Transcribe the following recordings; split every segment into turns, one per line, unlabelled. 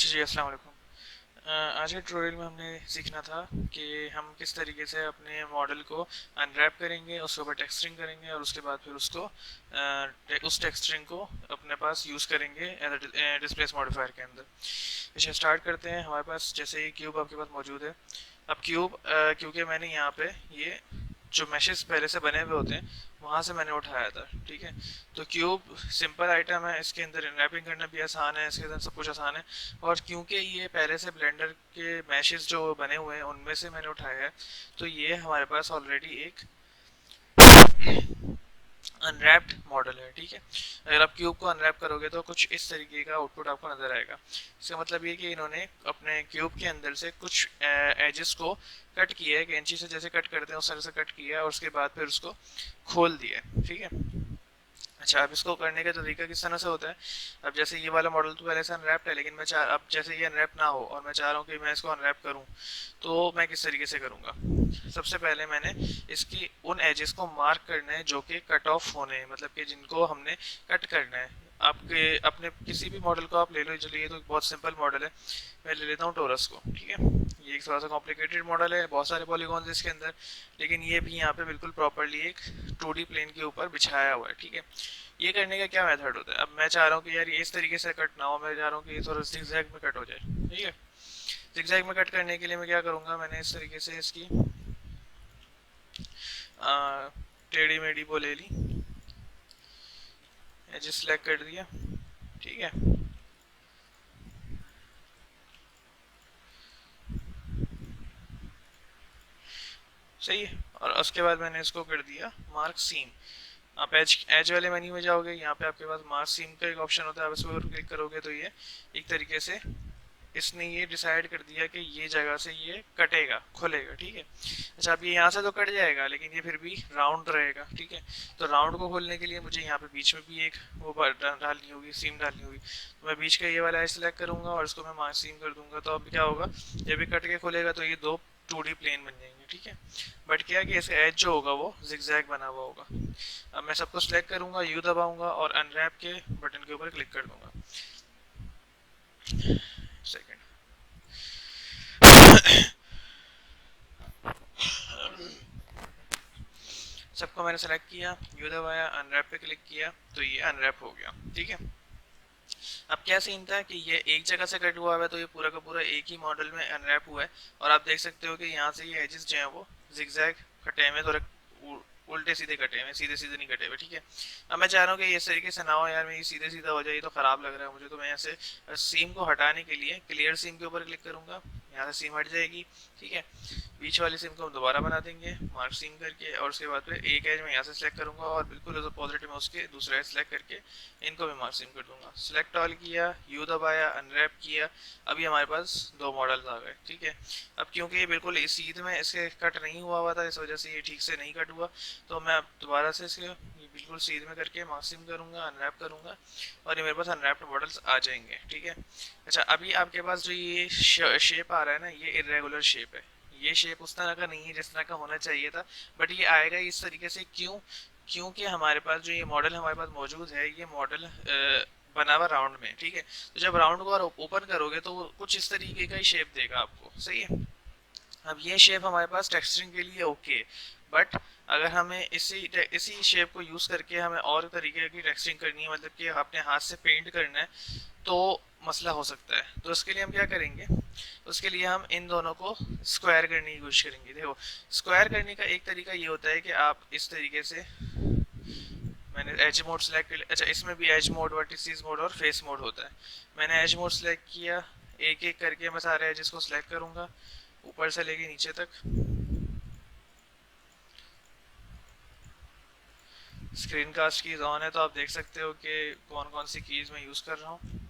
जी अस्सलाम वालेकुम। आज के ट्यूटोरियल में हमने सीखना था कि हम किस तरीके से अपने मॉडल को अनरैप करेंगे, उसके ऊपर टेक्सचरिंग करेंगे और उसके बाद फिर उसको उस टेक्सचरिंग को अपने पास यूज़ करेंगे एज डिस्प्लेस मॉडिफायर के अंदर। इसे स्टार्ट करते हैं। हमारे पास जैसे ही क्यूब आपके पास मौजूद है। अब क्यूब क्योंकि मैंने यहाँ पे ये जो मैशेस पहले से बने हुए होते हैं वहाँ से मैंने उठाया था, ठीक है। तो क्यूब सिंपल आइटम है, इसके अंदर रैपिंग करना भी आसान है, इसके अंदर सब कुछ आसान है। और क्योंकि ये पहले से ब्लेंडर के मैशेस जो बने हुए हैं उनमें से मैंने उठाया है, तो ये हमारे पास ऑलरेडी एक अनरैप्ड मॉडल है, ठीक है। अगर आप क्यूब को अनरैप करोगे तो कुछ इस तरीके का आउटपुट आपको नजर आएगा। इसका मतलब ये कि इन्होंने अपने क्यूब के अंदर से कुछ एजेस को कट किया है, कैंची से जैसे कट करते हैं उस तरह से कट किया है और उसके बाद फिर उसको खोल दिया है, ठीक है। अच्छा, अब इसको करने का तरीका किस तरह से होता है। अब जैसे ये वाला मॉडल तो पहले से अनरैप्ड है, लेकिन मैं चाह अब जैसे ये अनरैप ना हो और मैं चाह रहा हूँ कि मैं इसको अनरैप करूँ, तो मैं किस तरीके से करूँगा। सबसे पहले मैंने इसकी उन एजेस को मार्क करना है जो कि कट ऑफ होने हैं, मतलब कि जिनको हमने कट करना है। आपके अपने किसी भी मॉडल को आप ले लो, चलिए तो बहुत सिंपल मॉडल है, मैं ले लेता हूँ टोरस को, ठीक है। ये एक थोड़ा सा कॉम्प्लिकेटेड मॉडल है, बहुत सारे पॉलीगॉन्स इसके अंदर, लेकिन ये भी यहाँ पे बिल्कुल प्रॉपरली एक 2D प्लेन के ऊपर बिछाया हुआ है, ठीक है। ये करने का क्या मेथड होता है। अब मैं चाह रहा हूँ कि यार ये इस तरीके से कट ना हो, मैं चाह रहा हूँ कि ये थोड़ा जिगजैग में कट हो जाए, ठीक है। जिगजैग में कट करने के लिए मैं क्या करूँगा, मैंने इस तरीके से इसकी टेढ़ी मेढ़ी वो ले ली, एज सेलेक्ट कर दिया, ठीक है। सही है। और उसके बाद मैंने इसको कर दिया मार्क सीम। आप एज एज वाले मेन्यू में जाओगे, यहाँ पे आपके पास मार्क सीम का एक ऑप्शन होता है, आप इस पर क्लिक करोगे तो ये एक तरीके से इसने ये डिसाइड कर दिया कि ये जगह से ये कटेगा, खुलेगा, ठीक है। अच्छा, अब ये यहाँ से तो कट जाएगा लेकिन ये फिर भी राउंड रहेगा, ठीक है। तो राउंड को खोलने के लिए मुझे यहाँ पे बीच में भी एक वो डालनी होगी, सीम डालनी होगी। तो मैं बीच का ये वाला सिलेक्ट करूंगा और इसको मैं मार्क सीम कर दूंगा, तो अब क्या होगा, जब ये कट के खुलेगा तो ये दो 2D प्लेन बन जाएंगे, ठीक है। बट क्या है कि इसका एज जो होगा वो जिगजैग बना हुआ होगा। अब मैं सबको सिलेक्ट करूंगा, यू दबाऊंगा और अनरैप के बटन के ऊपर क्लिक कर दूंगा। सेकंड। सबको मैंने सेलेक्ट किया, यू दबाया, अनरैप पे क्लिक किया, तो ये अनरैप हो गया, ठीक है। अब क्या सीन था कि ये एक जगह से कट हुआ है, तो ये पूरा का पूरा एक ही मॉडल में अनरैप हुआ है। और आप देख सकते हो कि यहाँ से ये एजेस जो हैं वो जिगजैग कटे हुए, थोड़े उल्टे सीधे कटे हुए, सीधे सीधे नहीं कटे हुए, ठीक है। अब मैं चाह रहा हूँ कि इस तरीके से ना हो यार, मैं ये सीधे सीधा हो जाए, ये तो खराब लग रहा है मुझे। तो मैं ऐसे सीम को हटाने के लिए क्लियर सीम के ऊपर क्लिक करूंगा, यहाँ से सीम हट जाएगी, ठीक है। बीच वाली सिम को हम दोबारा बना देंगे मार्क सिम करके, और उसके बाद फिर एक एज में यहाँ से सिलेक्ट करूंगा और बिल्कुल पॉजिटिव में उसके दूसरा एज सेलेक्ट करके इनको भी मार्क सिम कर दूंगा। सिलेक्ट ऑल किया, यू दबाया, अनरैप किया, अभी हमारे पास दो मॉडल आ गए, ठीक है। अब क्योंकि ये बिल्कुल इस सीध में इसके कट नहीं हुआ था, इस वजह से ये ठीक से नहीं कट हुआ, तो मैं दोबारा से इसके बिल्कुल सीध में करके मार्क सिम करूंगा, अनरैप करूंगा और ये मेरे पास अनरैप्ड मॉडल्स आ जाएंगे, ठीक है। अच्छा, अभी आपके पास जो ये शेप आ रहा है ना, ये इरेगुलर शेप है। ये शेप उस तरह का नहीं है जिस तरह का होना चाहिए था, बट ये आएगा इस तरीके से क्यों, क्योंकि हमारे पास जो ये मॉडल हमारे पास मौजूद है, ये मॉडल बना हुआ राउंड में, ठीक है। तो जब राउंड को ओपन करोगे तो वो कुछ इस तरीके का ही शेप देगा आपको, सही है। अब ये शेप हमारे पास टेक्सचरिंग के लिए ओके, बट अगर हमें इसी शेप को यूज करके हमें और तरीके की टेक्सचरिंग करनी है, मतलब कि अपने हाथ से पेंट करना है, तो मसला हो सकता है। तो उसके लिए हम क्या करेंगे, उसके लिए हम इन दोनों को स्क्वायर करने की कोशिश करेंगे। देखो, स्क्वायर करने का एक तरीका ये होता है कि आप इस तरीके से, मैंने एज मोड सेलेक्ट कर लिया। अच्छा, इसमें भी एज मोड, वर्टिसेस मोड और फेस मोड होता है। मैंने एज मोड सेलेक्ट किया, एक एक करके मैं सारे एजेस को सिलेक्ट करूंगा ऊपर से लेके नीचे तक। स्क्रीन कास्ट कीज ऑन है तो आप देख सकते हो कि कौन कौन सी कीज मैं यूज़ कर रहा हूँ।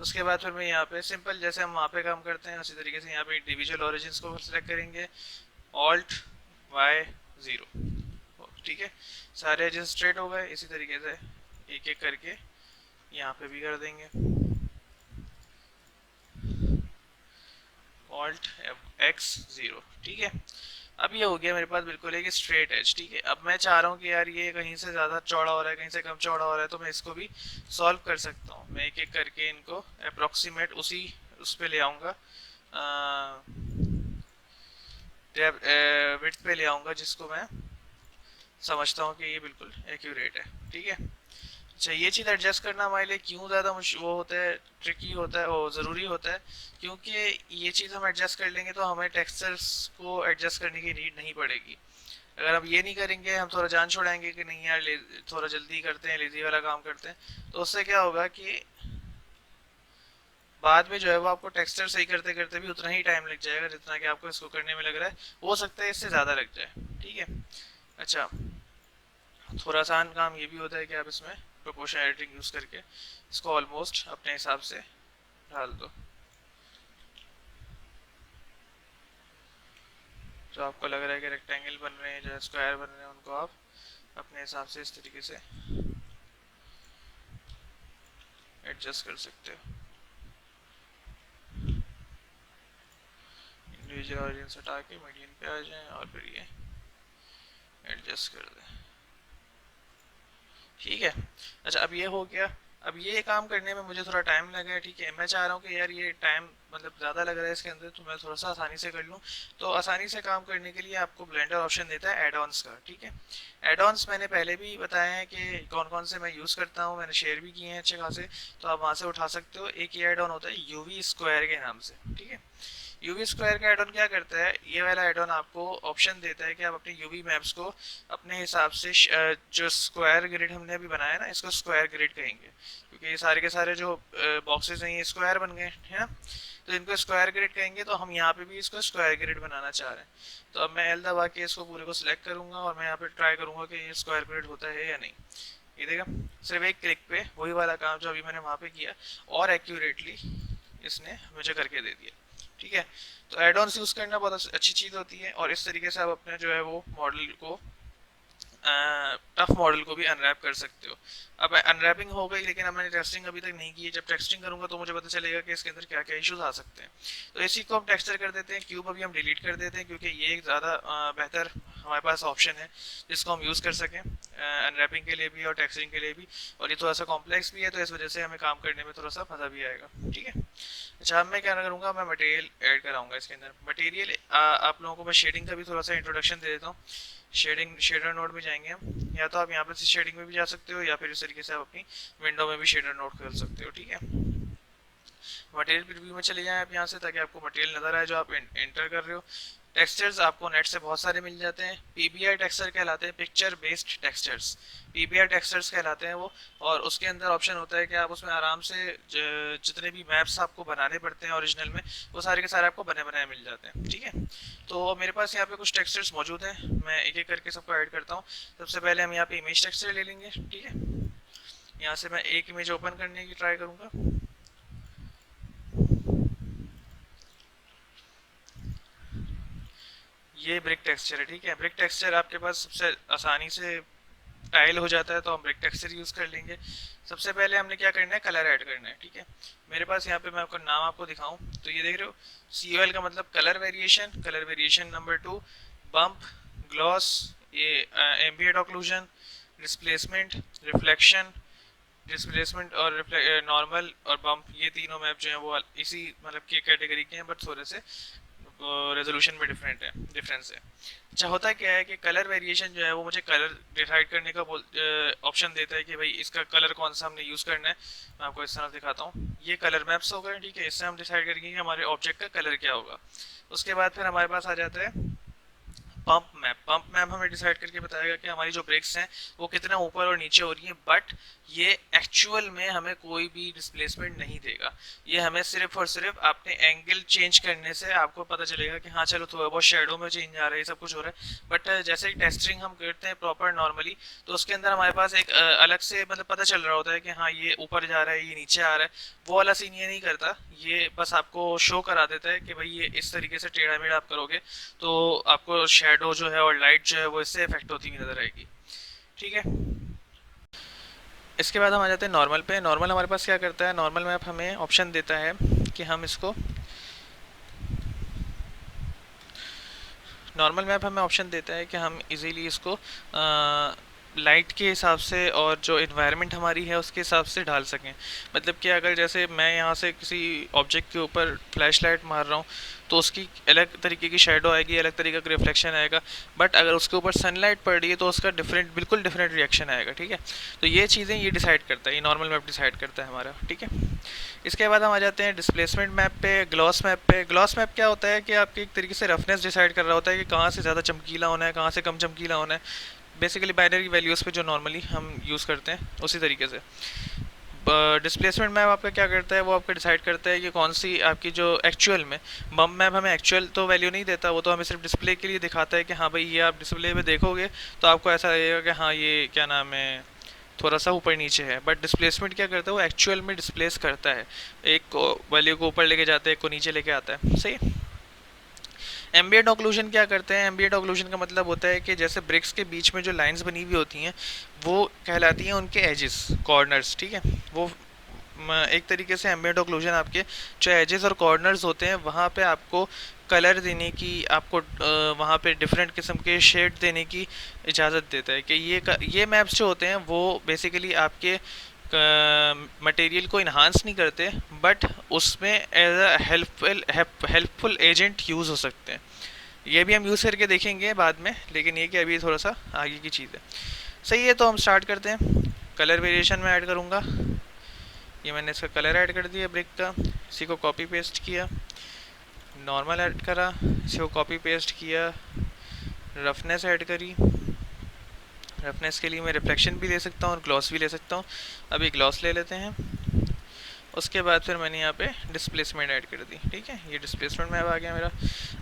उसके बाद फिर मैं यहाँ पे सिंपल जैसे हम वहाँ पे काम करते हैं उसी तरीके से यहाँ पे इंडिविजुअल ओरिजिन्स को सिलेक्ट करेंगे, ऑल्ट वाई ज़ीरो, ठीक है। सारे एजेस स्ट्रेट हो गए, इसी तरीके से एक एक करके यहाँ पे भी कर देंगे, ऑल्ट एक्स ज़ीरो, ठीक है। अब ये हो गया मेरे पास बिल्कुल एक स्ट्रेट एज, ठीक है। अब मैं चाह रहा हूँ कि यार ये कहीं से ज़्यादा चौड़ा हो रहा है, कहीं से कम चौड़ा हो रहा है, तो मैं इसको भी सॉल्व कर सकता हूँ। मैं एक एक करके इनको अप्रोक्सीमेट उसी उस पर ले आऊँगा, विड्थ पे ले आऊँगा, जिसको मैं समझता हूँ कि ये बिल्कुल एक्यूरेट है। ठीक है, अच्छा ये चीज़ एडजस्ट करना हमारे लिए क्यों ज़्यादा वो होता है, ट्रिकी होता है, वो ज़रूरी होता है, क्योंकि ये चीज़ हम एडजस्ट कर लेंगे तो हमें टेक्सचर्स को एडजस्ट करने की नीड नहीं पड़ेगी। अगर हम ये नहीं करेंगे, हम थोड़ा जान छोड़ाएंगे कि नहीं यार थोड़ा जल्दी करते हैं, लेजी वाला काम करते हैं, तो उससे क्या होगा कि बाद में जो है वो आपको टेक्सचर सही करते करते भी उतना ही टाइम लग जाएगा जितना कि आपको इसको करने में लग रहा है, हो सकता है इससे ज़्यादा लग जाए। ठीक है, अच्छा थोड़ा आसान काम ये भी होता है कि आप इसमें प्रोपोर्शन एडिटिंग यूज़ करके इसको ऑलमोस्ट अपने हिसाब से डाल दो। जो आपको लग रहा है कि रेक्टेंगल बन रहे हैं, जो स्क्वायर बन रहे हैं, उनको आप अपने हिसाब से इस तरीके से एडजस्ट कर सकते हो। इंडिविजुअल ऑडियंस हटा के मीडियन पे आ जाएं और फिर ये एडजस्ट कर दें। ठीक है, अच्छा अब ये हो गया। अब ये काम करने में मुझे थोड़ा टाइम लगा है। ठीक है, मैं चाह रहा हूँ कि यार ये टाइम मतलब ज़्यादा लग रहा है इसके अंदर, तो मैं थोड़ा सा आसानी से कर लूँ। तो आसानी से काम करने के लिए आपको ब्लेंडर ऑप्शन देता है एड ऑन्स का। ठीक है, एड ऑन्स मैंने पहले भी बताया है कि कौन कौन से मैं यूज़ करता हूँ, मैंने शेयर भी किए हैं अच्छे खासे, तो आप वहाँ से उठा सकते हो। एक ये एड ऑन होता है यूवी स्क्वायर के नाम से। ठीक है, यूवी स्क्वायर का एड ऑन क्या करता है, ये वाला एड ऑन आपको ऑप्शन देता है कि आप अपने यूवी मैप्स को अपने हिसाब से जो स्क्वायर ग्रिड हमने अभी बनाया ना, इसको स्क्वायर ग्रिड कहेंगे, क्योंकि ये सारे के सारे जो बॉक्सेस हैं ये स्क्वायर बन गए है ना, तो इनको स्क्वायर ग्रिड कहेंगे। तो हम यहाँ पे भी इसको स्क्वायर ग्रिड बनाना चाह रहे हैं, तो अब मैं एल दबा के इसको पूरे को सिलेक्ट करूंगा और मैं यहाँ पे ट्राई करूंगा कि ये स्क्वायर ग्रिड होता है या नहीं। ये देखा, सिर्फ एक क्लिक पे वही वाला काम जो अभी मैंने वहाँ पे किया और एक्यूरेटली इसने मुझे करके दे दिया। ठीक है, तो एड ऑन्स यूज़ करना बहुत अच्छी चीज़ होती है, और इस तरीके से आप अपने जो है वो मॉडल को टफ मॉडल को भी अनरैप कर सकते हो। अब अनरैपिंग हो गई, लेकिन अब मैंने टेस्टिंग अभी तक नहीं की है। जब टेस्टिंग करूंगा तो मुझे पता चलेगा कि इसके अंदर क्या क्या इश्यूज आ सकते हैं। तो इसी को हम टेक्सचर कर देते हैं, क्यूब अभी हम डिलीट कर देते हैं, क्योंकि ये एक ज़्यादा बेहतर हमारे पास ऑप्शन है जिसको हम यूज़ कर सकें अनरैपिंग के लिए भी और टेक्सचरिंग के लिए भी। और ये थोड़ा सा कॉम्प्लेक्स भी है, तो इस वजह से हमें काम करने में थोड़ा सा मज़ा भी आएगा। ठीक है, अच्छा अब मैं क्या करूँगा, मैं मटेरियल ऐड कराऊंगा इसके अंदर। मटेरियल आप लोगों को मैं शेडिंग का भी थोड़ा सा इंट्रोडक्शन दे देता हूँ। शेडिंग शेडर नोड में जाएंगे हम, या तो आप यहाँ पे से शेडिंग में भी जा सकते हो, या फिर इस तरीके से आप अपनी विंडो में भी शेडर नोड खोल सकते हो। ठीक है, मटेरियल प्रीव्यू में चले जाएं आप यहाँ से, ताकि आपको मटेरियल नजर आए जो आप एंटर कर रहे हो। टेक्सचर्स आपको नेट से बहुत सारे मिल जाते हैं। पीबीआर टेक्सचर कहलाते हैं, picture based textures, PBR textures कहलाते हैं वो। और उसके अंदर ऑप्शन होता है कि आप उसमें आराम से जितने भी मैप्स आपको बनाने पड़ते हैं ओरिजिनल में, वो सारे के सारे आपको बने बनाए मिल जाते हैं। ठीक है, तो मेरे पास यहाँ पे कुछ टेक्सचर्स मौजूद हैं, मैं एक एक करके सबको ऐड करता हूँ। सबसे पहले हम यहाँ पे इमेज टेक्सचर ले लेंगे। ठीक है, यहाँ से मैं एक इमेज ओपन करने की ट्राई करूँगा। ये ब्रिक टेक्सचर है। ठीक है, ब्रिक टेक्सचर आपके पास सबसे आसानी से टाइल हो जाता है, तो हम ब्रिक टेक्सचर यूज़ कर लेंगे। सबसे पहले हमने क्या करना है, कलर ऐड करना है। ठीक है, मेरे पास यहाँ पे मैं आपको नाम आपको दिखाऊं तो ये देख रहे हो, COL का मतलब colour variation, colour variation number 2, bump, gloss, ये ambient occlusion, displacement, reflection, displacement और नॉर्मल और बम्प, ये तीनों मैप जो हैं वो इसी मतलब की कैटेगरी के हैं, बट थोड़े से रेजोल्यूशन में डिफरेंस है। अच्छा होता क्या है कि कलर वेरिएशन जो है वो मुझे कलर डिसाइड करने का ऑप्शन देता है कि भाई इसका कलर कौन सा हमने यूज़ करना है। मैं आपको इस तरह दिखाता हूँ, ये कलर मैप्स हो गए। ठीक है, इससे हम डिसाइड करेंगे कि हमारे ऑब्जेक्ट का कलर क्या होगा। उसके बाद फिर हमारे पास आ जाता है पंप मैप। पंप मैप हमें डिसाइड करके बताएगा कि हमारी जो ब्रेक्स हैं वो कितना ऊपर और नीचे हो रही हैं, बट ये एक्चुअल में हमें कोई भी डिस्प्लेसमेंट नहीं देगा। ये हमें सिर्फ और सिर्फ अपने एंगल चेंज करने से आपको पता चलेगा कि हाँ चलो थोड़ा बहुत शेडो में चेंज आ रहा है, सब कुछ हो रहा है। बट जैसे टेस्टिंग हम करते हैं प्रॉपर नॉर्मली, तो उसके अंदर हमारे पास एक अलग से मतलब पता चल रहा होता है कि हाँ ये ऊपर जा रहा है, ये नीचे आ रहा है। वो वाला सीन ये नहीं करता, ये बस आपको शो करा देता है कि भाई ये इस तरीके से टेढ़ा मेढ़ा आप करोगे तो आपको शेडो जो है और लाइट जो है वो इससे इफेक्ट होती हुई नजर आएगी। ठीक है, इसके बाद हम आ जाते हैं नॉर्मल पे। नॉर्मल हमारे पास क्या करता है, नॉर्मल मैप हमें ऑप्शन देता है कि हम इसको नॉर्मल मैप हमें ऑप्शन देता है कि हम इजीली इसको लाइट के हिसाब से और जो इन्वायरमेंट हमारी है उसके हिसाब से ढाल सकें। मतलब कि अगर जैसे मैं यहाँ से किसी ऑब्जेक्ट के ऊपर फ्लैश लाइट मार रहा हूँ तो उसकी अलग तरीके की शेडो आएगी, अलग तरीके का रिफ्लेक्शन आएगा। बट अगर उसके ऊपर सनलाइट पड़ रही है तो उसका डिफरेंट, बिल्कुल डिफरेंट रिएक्शन आएगा। ठीक है, तो ये चीज़ें ये डिसाइड करता है, ये नॉर्मल मैप डिसाइड करता है हमारा। ठीक है, इसके बाद हम आ जाते हैं डिस्प्लेसमेंट मैप पे, ग्लॉस मैप पे। ग्लॉस मैप क्या होता है कि आपके एक तरीके से रफनेस डिसाइड कर रहा होता है कि कहाँ से ज़्यादा चमकीला होना है, कहाँ से कम चमकीला होना है। बेसिकली बाइनरी वैल्यूज़ पे जो नॉर्मली हम यूज़ करते हैं उसी तरीके से। डिस्प्लेसमेंट मैप आपका क्या करता है, वो आपका डिसाइड करता है कि कौन सी आपकी जो एक्चुअल में, बम मैप हमें एक्चुअल तो वैल्यू नहीं देता, वो तो हमें सिर्फ डिस्प्ले के लिए दिखाता है कि हाँ भाई ये आप डिस्प्ले में देखोगे तो आपको ऐसा लगेगा कि हाँ ये क्या नाम है, थोड़ा सा ऊपर नीचे है। बट डिस्प्लेसमेंट क्या करता है, वो एक्चुअल में डिस्प्लेस करता है, एक वैल्यू को ऊपर लेके जाता है, एक को नीचे लेके आता है। सही। एम्बिएंट ऑक्लूजन क्या करते हैं, एम्बिएंट ऑक्लूजन का मतलब होता है कि जैसे ब्रिक्स के बीच में जो लाइंस बनी हुई होती हैं वो कहलाती हैं उनके एजेस, कॉर्नर्स। ठीक है, वो एक तरीके से एम्बिएंट ऑक्लूजन आपके जो एजेस और कॉर्नर्स होते हैं वहाँ पे आपको कलर देने की, आपको वहाँ पे डिफरेंट किस्म के शेड देने की इजाज़त देता है कि ये मैप्स जो होते हैं वो बेसिकली आपके मटेरियल को इन्हांस नहीं करते, बट उसमें as a helpful agent use हो सकते हैं। ये भी हम यूज़ करके देखेंगे बाद में, लेकिन ये कि अभी थोड़ा सा आगे की चीज़ है। सही है, तो हम स्टार्ट करते हैं। कलर वेरिएशन में ऐड करूँगा, ये मैंने इसका कलर ऐड कर दिया ब्रिक का, इसी को कॉपी पेस्ट किया, नॉर्मल ऐड करा, इसी को कॉपी पेस्ट किया, रफनेस ऐड करी। रफनेस के लिए मैं रिफ्लेक्शन भी ले सकता हूँ और ग्लॉस भी ले सकता हूँ। अभी ग्लॉस ले लेते हैं। उसके बाद फिर मैंने यहाँ पे डिस्प्लेसमेंट ऐड कर दी। ठीक है, ये डिस्प्लेसमेंट मैप आ गया मेरा।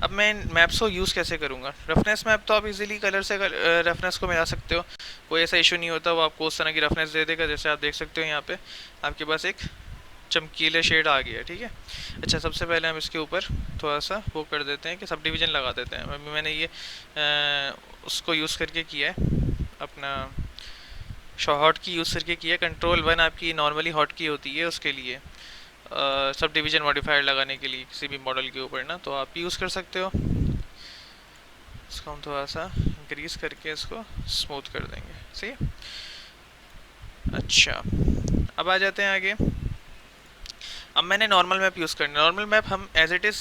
अब मैं इन मैप्स को यूज़ कैसे करूँगा। रफनेस मैप तो आप इजीली कलर से रफनेस को मिला सकते हो, कोई ऐसा इशू नहीं होता, वो आपको उस तरह की रफनेस दे देगा। जैसे आप देख सकते हो यहाँ पे आपके पास एक चमकीले शेड आ गया। ठीक है, अच्छा सबसे पहले हम इसके ऊपर थोड़ा सा वो कर देते हैं कि सब डिवीज़न लगा देते हैं। मैंने ये उसको यूज़ करके किया है, अपना हॉट की यूज़ करके किया। कंट्रोल 1 आपकी नॉर्मली हॉट की होती है उसके लिए, सब डिवीज़न मॉडिफायर लगाने के लिए किसी भी मॉडल के ऊपर ना, तो आप यूज़ कर सकते हो। इसको हम थोड़ा सा इंक्रीज़ करके इसको स्मूथ कर देंगे। सही। अच्छा, अब आ जाते हैं आगे। अब मैंने नॉर्मल मैप यूज़ करना है। नॉर्मल मैप हम एज इट इज़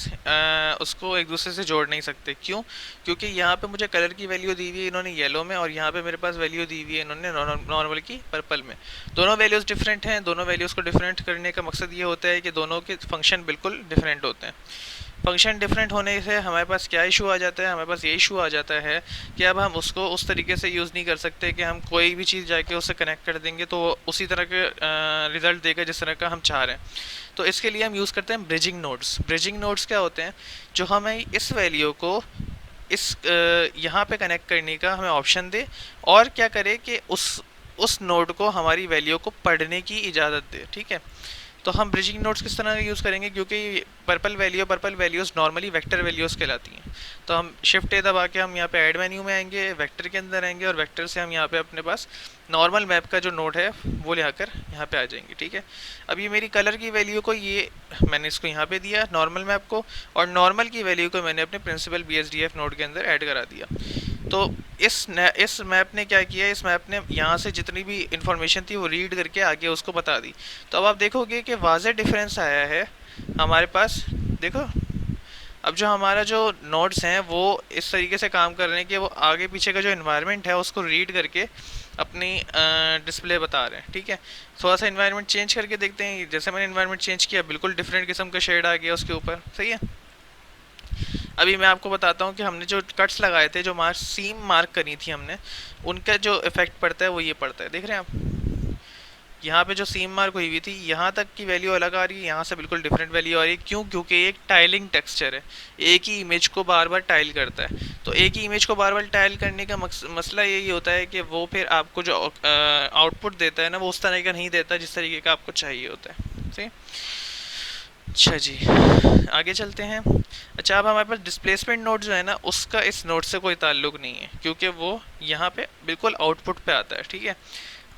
उसको एक दूसरे से जोड़ नहीं सकते। क्यों? क्योंकि यहाँ पे मुझे कलर की वैल्यू दी हुई है इन्होंने येलो में, और यहाँ पे मेरे पास वैल्यू दी हुई है इन्होंने नॉर्मल की पर्पल में। दोनों वैल्यूज़ डिफरेंट हैं। दोनों वैल्यूज़ को डिफरेंट करने का मकसद ये होता है कि दोनों के फंक्शन बिल्कुल डिफरेंट होते हैं। फंक्शन डिफरेंट होने से हमारे पास क्या इशू आ जाता है, हमारे पास ये इशू आ जाता है कि अब हम उसको उस तरीके से यूज़ नहीं कर सकते कि हम कोई भी चीज़ जाके उससे कनेक्ट कर देंगे तो उसी तरह के रिज़ल्ट देगा जिस तरह का हम चाह रहे हैं। तो इसके लिए हम यूज़ करते हैं ब्रिजिंग नोड्स। ब्रिजिंग नोड्स क्या होते हैं, जो हमें इस वैल्यू को इस यहाँ पे कनेक्ट करने का हमें ऑप्शन दे, और क्या करे कि उस नोड को हमारी वैल्यू को पढ़ने की इजाज़त दे। ठीक है, तो हम ब्रिजिंग नोड्स किस तरह यूज़ करेंगे, क्योंकि purple values normally vector values कहलाती हैं। तो हम शिफ्ट ए दबा के हम यहाँ पे ऐड मेन्यू में आएंगे, वेक्टर के अंदर आएंगे, और वेक्टर से हम यहाँ पे अपने पास नॉर्मल मैप का जो नोड है वो लेकर यहाँ पे आ जाएंगे। ठीक है, अब ये मेरी कलर की वैल्यू को ये मैंने इसको यहाँ पे दिया नॉर्मल मैप को, और नॉर्मल की वैल्यू को मैंने अपने प्रिंसिपल BSDF नोड के अंदर ऐड करा दिया। तो इस मैप ने क्या किया, इस मैप ने यहाँ से जितनी भी इंफॉर्मेशन थी वो रीड करके आगे उसको बता दी। तो अब आप देखोगे कि वाज़े डिफरेंस आया है हमारे पास। देखो, अब जो हमारा जो नोड्स हैं वो इस तरीके से काम कर रहे हैं कि वो आगे पीछे का जो इन्वायरमेंट है उसको रीड करके अपनी डिस्प्ले बता रहे हैं। ठीक है, थोड़ा सा इन्वायरमेंट चेंज करके देखते हैं। जैसे मैंने इन्वायरमेंट चेंज किया, बिल्कुल डिफरेंट किस्म का शेड आ गया उसके ऊपर। सही है, अभी मैं आपको बताता हूँ कि हमने जो कट्स लगाए थे, जो सीम मार्क करी थी हमने, उनका जो इफेक्ट पड़ता है वो ये पड़ता है। देख रहे हैं आप, यहाँ पे जो सीम मार्क हुई हुई थी यहाँ तक की वैल्यू अलग आ रही है, यहाँ से बिल्कुल डिफरेंट वैल्यू आ रही है। क्यों? क्योंकि एक टाइलिंग टेक्सचर है, एक ही इमेज को बार बार टाइल करता है। तो एक ही इमेज को बार बार टाइल करने का मसला यही होता है कि वो फिर आपको जो आउटपुट देता है ना, वो उस तरह का नहीं देता जिस तरीके का आपको चाहिए होता है। सही। अच्छा जी, आगे चलते हैं। अच्छा, अब हमारे पास डिस्प्लेसमेंट नोड जो है ना, उसका इस नोड से कोई ताल्लुक नहीं है, क्योंकि वो यहाँ पे बिल्कुल आउटपुट पे आता है। ठीक है,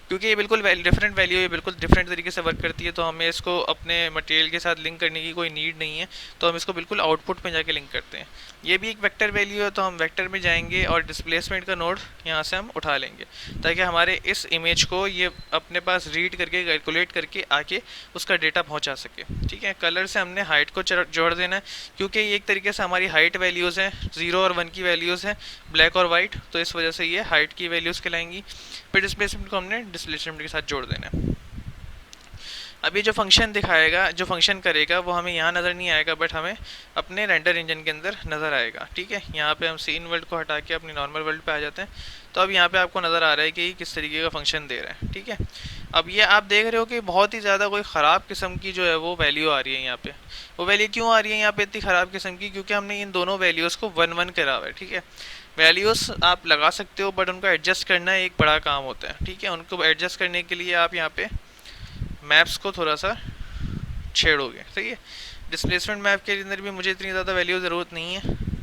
क्योंकि ये बिल्कुल डिफरेंट वैल्यू, ये बिल्कुल डिफरेंट तरीके से वर्क करती है, तो हमें इसको अपने मटेरियल के साथ लिंक करने की कोई नीड नहीं है, तो हम इसको बिल्कुल आउटपुट में जाके लिंक करते हैं। ये भी एक वेक्टर वैल्यू है, तो हम वेक्टर में जाएंगे और डिस्प्लेसमेंट का नोड यहाँ से हम उठा लेंगे, ताकि हमारे इस इमेज को ये अपने पास रीड करके कैलकुलेट करके आके उसका डेटा पहुँचा सके। ठीक है, कलर से हमने हाइट को जोड़ देना है, क्योंकि ये एक तरीके से हमारी हाइट वैल्यूज़ हैं, 0 और 1 की वैल्यूज़ हैं, ब्लैक और वाइट, तो इस वजह से ये हाइट की वैल्यूज़ कहलाएंगी। फिर डिस्प्लेसमेंट को हमने डिस्प्लेसमेंट के साथ जोड़ देना है। अभी जो फंक्शन दिखाएगा, जो फंक्शन करेगा, वो हमें यहाँ नज़र नहीं आएगा, बट हमें अपने रेंडर इंजन के अंदर नज़र आएगा। ठीक है, यहाँ पे हम सीन वर्ल्ड को हटा के अपनी नॉर्मल वर्ल्ड पे आ जाते हैं। तो अब यहाँ पे आपको नज़र आ रहा है कि किस तरीके का फंक्शन दे रहा है। ठीक है, अब ये आप देख रहे हो कि बहुत ही ज़्यादा कोई ख़राब किस्म की जो है वो वैल्यू आ रही है यहाँ पे। वो वैल्यू क्यों आ रही है यहाँ पे इतनी ख़राब किस्म की? क्योंकि हमने इन दोनों वैल्यूज़ को 1-1 करा हुआ है। ठीक है, वैल्यूज़ आप लगा सकते हो, बट उनको एडजस्ट करना एक बड़ा काम होता है। ठीक है, उनको एडजस्ट करने के लिए आप यहाँ पे मैप्स को थोड़ा सा छेड़ोगे। सही है, डिस्प्लेसमेंट मैप के अंदर भी मुझे इतनी ज़्यादा वैल्यू ज़रूरत नहीं है,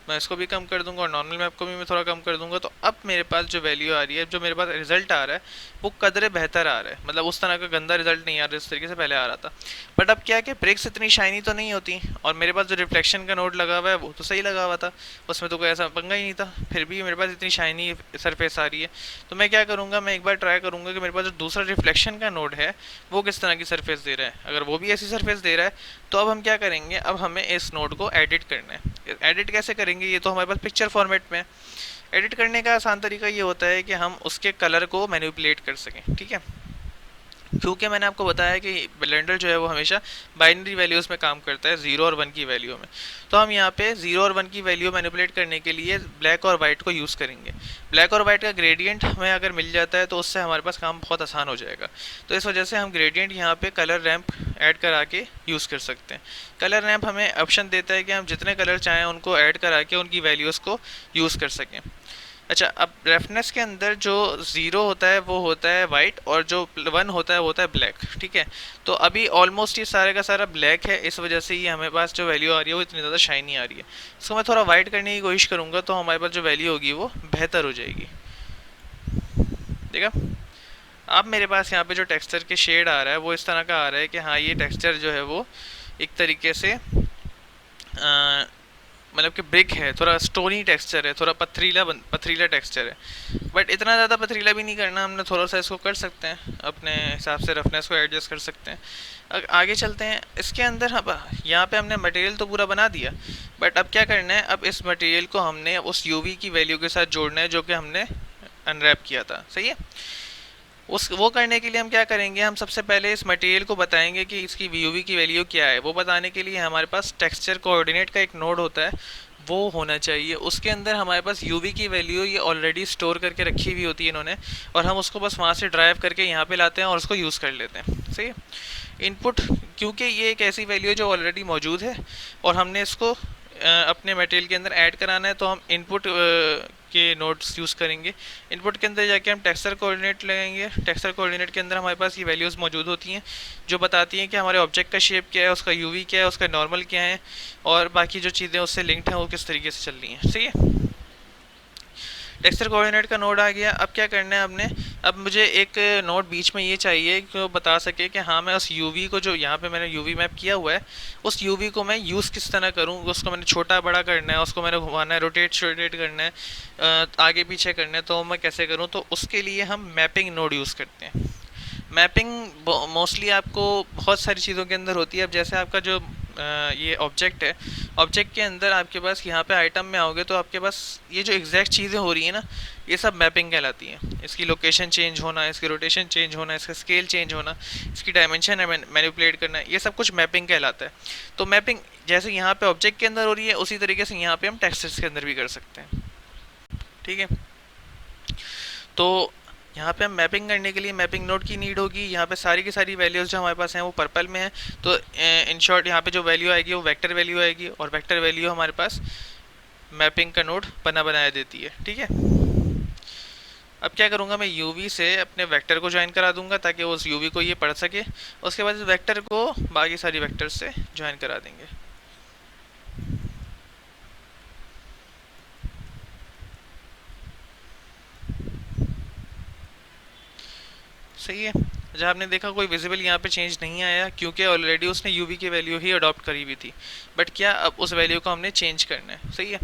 मैं इसको भी कम कर दूंगा और नॉर्मल मैप को भी मैं थोड़ा कम कर दूंगा। तो अब मेरे पास जो वैल्यू आ रही है, जो मेरे पास रिजल्ट आ रहा है, वो कदरे बेहतर आ रहा है। मतलब उस तरह का गंदा रिजल्ट नहीं आ रहा जिस तरीके से पहले आ रहा था। बट अब क्या है कि ब्रिक्स इतनी शाइनी तो नहीं होती, और मेरे पास जो रिफ्लेक्शन का नोड लगा हुआ है वो तो सही लगा हुआ था, उसमें तो कोई ऐसा पंगा ही नहीं था, फिर भी मेरे पास इतनी शाइनी सरफेस आ रही है। तो मैं क्या करूँगा, मैं एक बार ट्राई करूँगा कि मेरे पास जो दूसरा रिफ्लेक्शन का नोड है वो किस तरह की सरफेस दे रहा है। अगर वो भी ऐसी सरफेस दे रहा है, तो अब हम क्या करेंगे, अब हमें इस नोड को एडिट करना है। एडिट कैसे करेंगे, ये तो हमारे पास पिक्चर फॉर्मेट में। एडिट करने का आसान तरीका ये होता है कि हम उसके कलर को मैनिपुलेट कर सकें। ठीक है, क्योंकि मैंने आपको बताया कि ब्लेंडर जो है वो हमेशा बाइनरी वैल्यूज़ में काम करता है, 0 और 1 की वैल्यू में। तो हम यहाँ पे 0 और 1 की वैल्यू मैनिपुलेट करने के लिए ब्लैक और वाइट को यूज़ करेंगे। ब्लैक और वाइट का ग्रेडियंट हमें अगर मिल जाता है तो उससे हमारे पास काम बहुत आसान हो जाएगा। तो इस वजह से हम ग्रेडियंट यहाँ पे कलर रैंप ऐड करा के यूज़ कर सकते हैं। कलर रैंप हमें ऑप्शन देता है कि हम जितने कलर चाहें उनको ऐड करा के उनकी वैल्यूज़ को यूज़ कर सकें। अच्छा, अब रेफनेस के अंदर जो 0 होता है वो होता है वाइट, और जो 1 होता है वो होता है ब्लैक। ठीक है, तो अभी ऑलमोस्ट ये सारे का सारा ब्लैक है, इस वजह से ही हमें पास जो वैल्यू आ रही है वो इतनी ज़्यादा शाइनी आ रही है। इसको मैं थोड़ा वाइट करने की कोशिश करूँगा, तो हमारे पास जो वैल्यू होगी वो बेहतर हो जाएगी। देखा, अब मेरे पास यहाँ पे जो टेक्सचर के शेड आ रहा है वो इस तरह का आ रहा है कि हाँ, ये टेक्सचर जो है वो एक तरीके से मतलब कि ब्रिक है, थोड़ा स्टोनी टेक्सचर है, थोड़ा पथरीला टेक्सचर है। बट इतना ज़्यादा पथरीला भी नहीं करना हमने, थोड़ा सा इसको कर सकते हैं अपने हिसाब से, रफनेस को एडजस्ट कर सकते हैं। आगे चलते हैं इसके अंदर। अब यहाँ पे हमने मटेरियल तो पूरा बना दिया, बट अब क्या करना है, अब इस मटेरियल को हमने उस यूवी की वैल्यू के साथ जोड़ना है जो कि हमने अनरैप किया था। सही है, उस वो करने के लिए हम क्या करेंगे, हम सबसे पहले इस मटेरियल को बताएंगे कि इसकी यूवी की वैल्यू क्या है। वो बताने के लिए हमारे पास टेक्सचर कोऑर्डिनेट का एक नोड होता है, वो होना चाहिए। उसके अंदर हमारे पास यूवी की वैल्यू ये ऑलरेडी स्टोर करके रखी हुई होती है इन्होंने, और हम उसको बस वहाँ से ड्राइव करके यहाँ पे लाते हैं और उसको यूज़ कर लेते हैं। सही है, इनपुट, क्योंकि ये एक ऐसी वैल्यू है जो ऑलरेडी मौजूद है और हमने इसको अपने मटेरियल के अंदर ऐड कराना है, तो हम इनपुट के नोड्स यूज़ करेंगे। इनपुट के अंदर जाके हम टेक्सचर कोऑर्डिनेट लगाएंगे। टेक्सचर कोऑर्डिनेट के अंदर हमारे पास ये वैल्यूज़ मौजूद होती हैं जो बताती हैं कि हमारे ऑब्जेक्ट का शेप क्या है, उसका यूवी क्या है, उसका नॉर्मल क्या है, और बाकी जो चीज़ें उससे लिंक्ड हैं वो किस तरीके से चल रही हैं। सही है, टेक्सचर कोऑर्डिनेट का नोड आ गया। अब क्या करना है हमने, अब मुझे एक नोड बीच में ये चाहिए कि वो बता सके कि हाँ, मैं उस यूवी को, जो यहाँ पे मैंने यूवी मैप किया हुआ है, उस यूवी को मैं यूज़ किस तरह करूँ। उसको मैंने छोटा बड़ा करना है, उसको मैंने घुमाना है, रोटेट करना है, आगे पीछे करना है, तो मैं कैसे करूँ। तो उसके लिए हम मैपिंग नोड यूज़ करते हैं। मैपिंग मोस्टली आपको बहुत सारी चीज़ों के अंदर होती है। अब जैसे आपका जो ये ऑब्जेक्ट है, ऑब्जेक्ट के अंदर आपके पास यहाँ पे आइटम में आओगे तो आपके पास ये जो एग्जैक्ट चीज़ें हो रही हैं ना, ये सब मैपिंग कहलाती हैं। इसकी लोकेशन चेंज होना, इसकी रोटेशन चेंज होना, इसका स्केल चेंज होना, इसकी डायमेंशन मैनिपुलेट करना, ये सब कुछ मैपिंग कहलाता है। तो मैपिंग जैसे यहाँ पे ऑब्जेक्ट के अंदर हो रही है, उसी तरीके से यहाँ पे हम टेक्सचर्स के अंदर भी कर सकते हैं। ठीक है, तो यहाँ पे हम मैपिंग करने के लिए मैपिंग नोड की नीड होगी। यहाँ पे सारी की सारी वैल्यूज़ जो हमारे पास हैं वो पर्पल में है, तो इन शॉर्ट यहाँ पे जो वैल्यू आएगी वो वेक्टर वैल्यू आएगी, और वेक्टर वैल्यू हमारे पास मैपिंग का नोड बनाया देती है। ठीक है, अब क्या करूँगा, मैं यूवी से अपने वेक्टर को ज्वाइन करा दूंगा ताकि उस यूवी को ये पढ़ सके। उसके बाद इस वेक्टर को बाकी सारी वेक्टर से ज्वाइन करा देंगे। सही है। जहाँ आपने देखा कोई विजिबल यहाँ पे चेंज नहीं आया क्योंकि ऑलरेडी उसने यूवी की वैल्यू ही अडॉप्ट करी हुई थी। बट क्या अब उस वैल्यू को हमने चेंज करना है। सही है।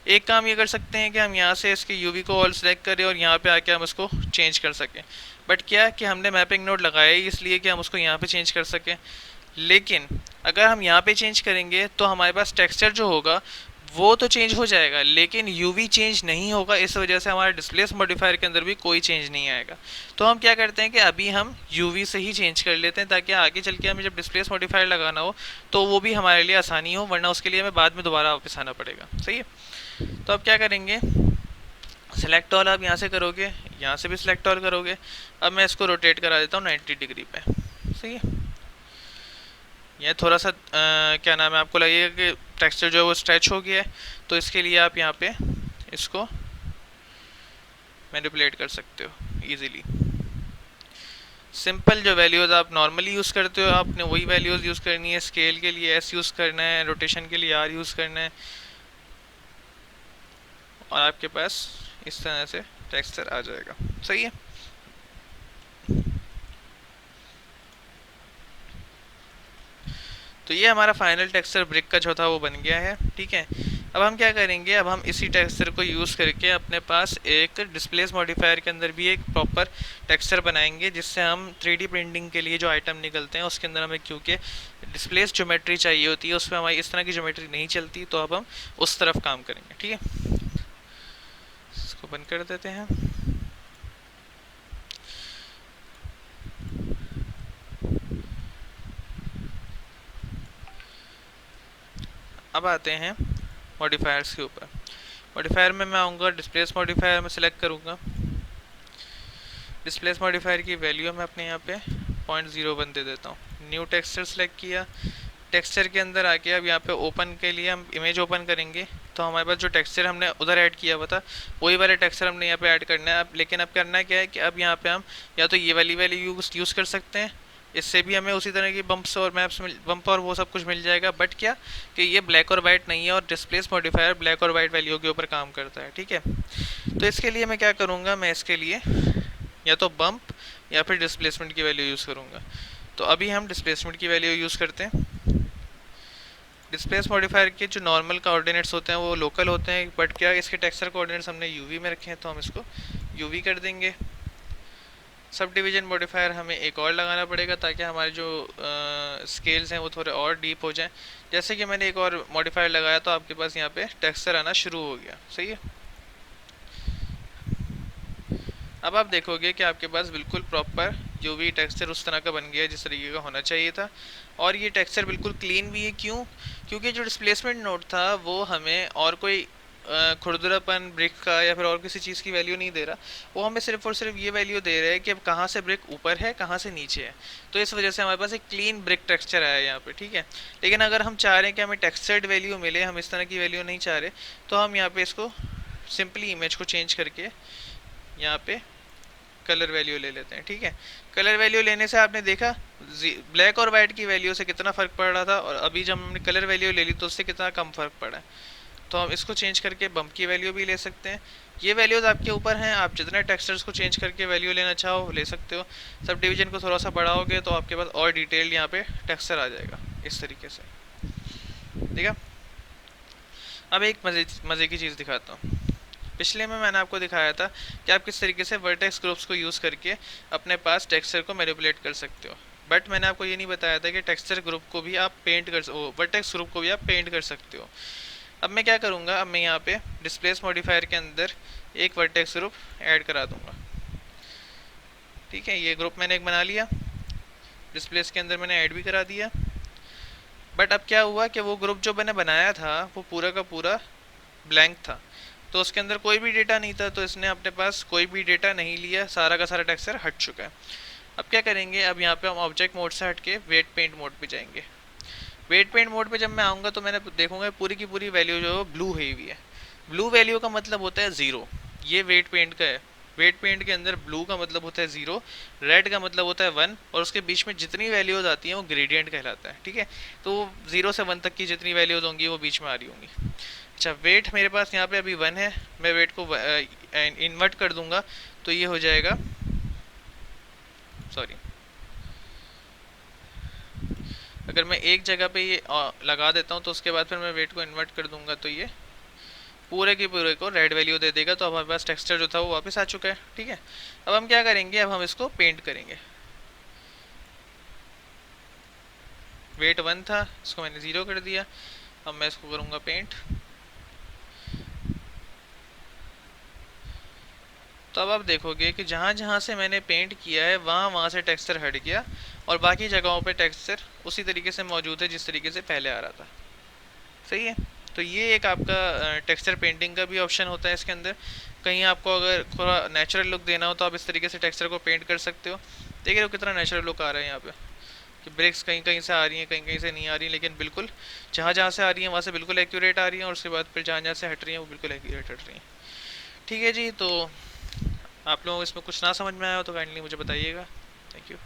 एक काम ये कर सकते हैं कि हम यहाँ से इसके यूवी को ऑल सेलेक्ट करें और यहाँ पे आके हम उसको चेंज कर सकें। बट क्या कि हमने मैपिंग नोड लगाया ही इसलिए कि हम उसको यहाँ पे चेंज कर सकें। लेकिन अगर हम यहाँ पे चेंज करेंगे तो हमारे पास टेक्सचर जो होगा वो तो चेंज हो जाएगा लेकिन यूवी चेंज नहीं होगा। इस वजह से हमारे डिस्प्लेस मॉडिफायर के अंदर भी कोई चेंज नहीं आएगा। तो हम क्या करते हैं कि अभी हम यूवी से ही चेंज कर लेते हैं ताकि आगे चल के हमें जब डिस्प्लेस मॉडिफायर लगाना हो तो वो भी हमारे लिए आसानी हो, वरना उसके लिए हमें बाद में दोबारा वापस आना पड़ेगा। सही है। तो अब क्या करेंगे, सेलेक्ट ऑल आप यहाँ से करोगे, यहाँ से भी सिलेक्ट ऑल करोगे। अब मैं इसको रोटेट करा देता हूँ 90 डिग्री पे। सही है। ये थोड़ा सा क्या नाम है, आपको लगेगा कि टेक्सचर जो है वो स्ट्रेच हो गया है, तो इसके लिए आप यहाँ पे इसको मैनिपुलेट कर सकते हो इजीली। सिंपल जो वैल्यूज़ आप नॉर्मली यूज़ करते हो आपने वही वैल्यूज़ यूज़ करनी है। स्केल के लिए एस यूज़ करना है, रोटेशन के लिए आर यूज़ करना है और आपके पास इस तरह से टेक्सचर आ जाएगा। सही है। तो ये हमारा फाइनल टेक्सचर ब्रिक का जो था वो बन गया है। ठीक है। अब हम क्या करेंगे, अब हम इसी टेक्सचर को यूज़ करके अपने पास एक डिस्प्लेस मॉडिफायर के अंदर भी एक प्रॉपर टेक्सचर बनाएंगे जिससे हम 3D प्रिंटिंग के लिए जो आइटम निकलते हैं उसके अंदर हमें क्योंकि डिस्प्लेस ज्योमेट्री चाहिए होती है, उसमें हमारी इस तरह की ज्योमेट्री नहीं चलती, तो अब हम उस तरफ काम करेंगे। ठीक है। इसको बंद कर देते हैं। अब आते हैं मॉडिफायर्स के ऊपर। मॉडिफायर में मैं आऊँगा, डिस्प्लेस मॉडिफायर में सिलेक्ट करूँगा। डिस्प्लेस मॉडिफायर की वैल्यू मैं अपने यहाँ पे 0.01 दे देता हूँ। न्यू टेक्सचर सेलेक्ट किया। टेक्सचर के अंदर आके अब यहाँ पे ओपन के लिए हम इमेज ओपन करेंगे तो हमारे पास जो टेक्सचर हमने उधर ऐड किया हुआ था वही वाले टेक्सचर हमने यहाँ पे ऐड करना है। अब लेकिन अब करना क्या है कि अब यहाँ पे हम या तो ये वाली वैल्यू यूज़ कर सकते हैं, इससे भी हमें उसी तरह की बम्प्स और मैप्स बम्प और वो सब कुछ मिल जाएगा। बट क्या कि ये ब्लैक और वाइट नहीं है और डिस्प्लेस मॉडिफायर ब्लैक और वाइट वैल्यू के ऊपर काम करता है। ठीक है। तो इसके लिए मैं क्या करूँगा, मैं इसके लिए या तो बम्प या फिर डिस्प्लेसमेंट की वैल्यू यूज़ करूँगा। तो अभी हम डिस्प्लेसमेंट की वैल्यू यूज़ करते हैं। डिस्प्लेस मॉडिफायर के जो नॉर्मल कोऑर्डिनेट्स होते हैं वो लोकल होते हैं, बट क्या इसके टेक्सचर कोऑर्डिनेट्स हमने यूवी में रखे हैं तो हम इसको यूवी कर देंगे। सब डिवीजन मॉडिफायर हमें एक और लगाना पड़ेगा ताकि हमारे जो स्केल्स हैं वो थोड़े और डीप हो जाएं। जैसे कि मैंने एक और मॉडिफायर लगाया तो आपके पास यहाँ पे टेक्सचर आना शुरू हो गया। सही है। अब आप देखोगे कि आपके पास बिल्कुल प्रॉपर यूवी टेक्सचर उस तरह का बन गया जिस तरीके का होना चाहिए था। और ये टेक्सचर बिल्कुल क्लीन भी है। क्यों? क्योंकि जो डिस्प्लेसमेंट नोड था वो हमें और कोई खुरदरापन ब्रिक का या फिर और किसी चीज़ की वैल्यू नहीं दे रहा, वो हमें सिर्फ और सिर्फ ये वैल्यू दे रहा है कि अब कहाँ से ब्रिक ऊपर है कहाँ से नीचे है। तो इस वजह से हमारे पास एक क्लीन ब्रिक टेक्सचर आया है यहाँ पे। ठीक है। लेकिन अगर हम चाह रहे हैं कि हमें टेक्सचर्ड वैल्यू मिले, हम इस तरह की वैल्यू नहीं चाह रहे, तो हम यहाँ पे इसको सिंपली इमेज को चेंज करके यहाँ पे कलर वैल्यू ले लेते हैं। ठीक है। कलर वैल्यू लेने से आपने देखा ब्लैक और वाइट की वैल्यू से कितना फ़र्क पड़ रहा था और अभी जब हमने कलर वैल्यू ले ली तो उससे कितना कम फ़र्क पड़ा है। तो हम इसको चेंज करके बम्प की वैल्यू भी ले सकते हैं। ये वैल्यूज़ आपके ऊपर हैं, आप जितने टेक्सचर्स को चेंज करके वैल्यू लेना चाहो ले सकते हो। सब डिवीजन को थोड़ा सा बढ़ाओगे तो आपके पास और डिटेल यहाँ पे टेक्सचर आ जाएगा इस तरीके से। ठीक है। अब एक मज़े की चीज़ दिखाता हूँ। पिछले में मैंने आपको दिखाया था कि आप किस तरीके से वर्टेक्स ग्रुप्स को यूज़ करके अपने पास टेक्सचर को मैनिपुलेट कर सकते हो। बट मैंने आपको ये नहीं बताया था कि टेक्सचर ग्रुप को भी आप पेंट कर वर्टेक्स ग्रुप को भी आप पेंट कर सकते हो। अब मैं क्या करूँगा, अब मैं यहाँ पे डिस्प्लेस मॉडिफायर के अंदर एक वर्टेक्स ग्रुप ऐड करा दूँगा। ठीक है। ये ग्रुप मैंने एक बना लिया, डिस्प्लेस के अंदर मैंने ऐड भी करा दिया। बट अब क्या हुआ कि वो ग्रुप जो मैंने बनाया था वो पूरा का पूरा ब्लैंक था, तो उसके अंदर कोई भी डेटा नहीं था, तो इसने अपने पास कोई भी डेटा नहीं लिया, सारा का सारा टेक्सचर हट चुका है। अब क्या करेंगे, अब यहाँ पे हम ऑब्जेक्ट मोड से हट के वेट पेंट मोड पे जाएंगे। वेट पेंट मोड पे जब मैं आऊँगा तो मैंने देखूंगा पूरी की पूरी वैल्यू जो है ब्लू हुई हुई है। ब्लू वैल्यू का मतलब होता है 0। ये वेट पेंट का है। वेट पेंट के अंदर ब्लू का मतलब होता है 0, रेड का मतलब होता है 1 और उसके बीच में जितनी वैल्यूज आती हैं वो ग्रेडियंट कहलाता है। ठीक है। तो 0 से 1 तक की जितनी वैल्यूज होंगी वो बीच में आ रही होंगी। अच्छा, वेट मेरे पास यहाँ पे अभी 1 है, मैं वेट को इन्वर्ट कर दूंगा तो ये हो जाएगा सॉरी, अगर मैं एक जगह पे ये लगा देता हूँ तो उसके बाद फिर मैं वेट को इन्वर्ट कर दूंगा तो ये पूरे के पूरे को रेड वैल्यू दे देगा। तो अब हमारे पास टेक्सचर जो था वो वापस आ चुका है। ठीक है, अब हम क्या करेंगे, अब हम इसको पेंट करेंगे। वेट 1 था, इसको मैंने 0 कर दिया। अब मैं इसको करूँगा पेंट। तो अब आप देखोगे कि जहाँ जहाँ से मैंने पेंट किया है वहाँ वहाँ से टेक्सचर हट गया और बाकी जगहों पे टेक्सचर उसी तरीके से मौजूद है जिस तरीके से पहले आ रहा था। सही है। तो ये एक आपका टेक्सचर पेंटिंग का भी ऑप्शन होता है इसके अंदर। कहीं आपको अगर थोड़ा नेचुरल लुक देना हो तो आप इस तरीके से टेक्सचर को पेंट कर सकते हो। देख रहे हो कितना नेचुरल लुक आ रहा है यहाँ पे, कि ब्रेक्स कहीं कहीं से आ रही हैं, कहीं कहीं से नहीं आ रही, लेकिन बिल्कुल जहाँ जहाँ से आ रही हैं वहाँ से बिल्कुल एक्यूरेट आ रही हैं, और उसके बाद फिर जहाँ जहाँ से हट रही हैं वो बिल्कुल एक्यूरेट हट रही हैं। ठीक है जी, तो आप लोगों को इसमें कुछ ना समझ में आया हो तो काइंडली मुझे बताइएगा। Thank you.